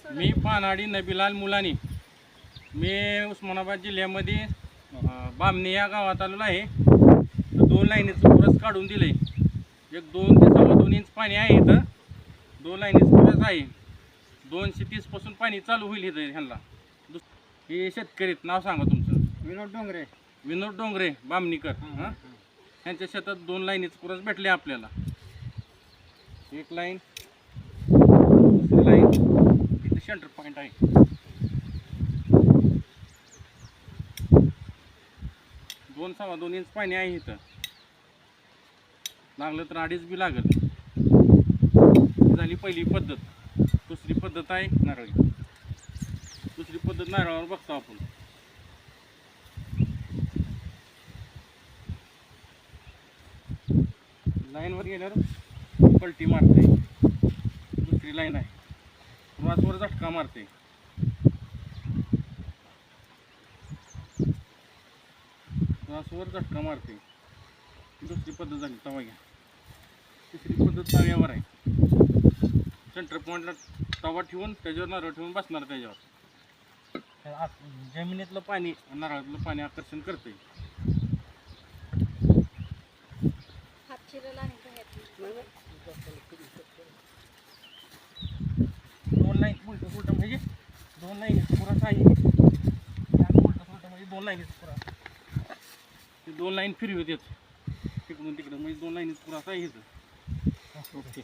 मी पानाडी नबीलाल मुलानी. मी उस्मानाबाद जिल्ह्यामध्ये बामणी या गावात आलेलो आहे. तर 2 लाईनीचं पुरस काढून दिले. एक 2 ते 2.25 इंच पाणी आहे इथं. 2 लाईनीचं पुरस आहे. 230 पासून पाणी चालू होईल इथं ह्यांना. हे शेतकरी नाव सांगा तुमचं. विनोद डोंगरे. विनोद डोंगरे बामणीकर. हां, त्यांच्या शेतात 2 लाईनीचं पुरस भेटले आपल्याला. एक लाईन, दुसरी लाईन, इथे सेंटर पॉईंट आहे. 2.25 इंच पाणी आहे इथं. लागलं तर 2.5 बी लागल. झाली पहिली पद्धत. दुसरी पद्धत आहे नारळी. दुसरी पद्धत नारळावर बघतो आपण. लाईनवर गेल्यावर पलटी मारते. दुसरी लाईन आहे, क्रॉसवर झटका मारते. क्रॉसवर झटका मारते. दुसरी पद्धत झाली तवा घ्या. तिसरी पद्धत तव्यावर आहे. सेंटर पॉईंटला तवा ठेवून त्याच्यावर नारळ ठेवून बसणार. त्याच्यावर जमिनीतलं पाणी नारळातलं पाणी आकर्षण करते. 2 लाईन उलट उलट म्हणजे 2 लाईनीचं पुरस आहे. उलट उलट म्हणजे 2 लाईनीचं पुरा. ते 2 लाईन फिरवत येत तिकडून तिकडं म्हणजे 2 लाईनीचं पुरस आहे इथं. ओके.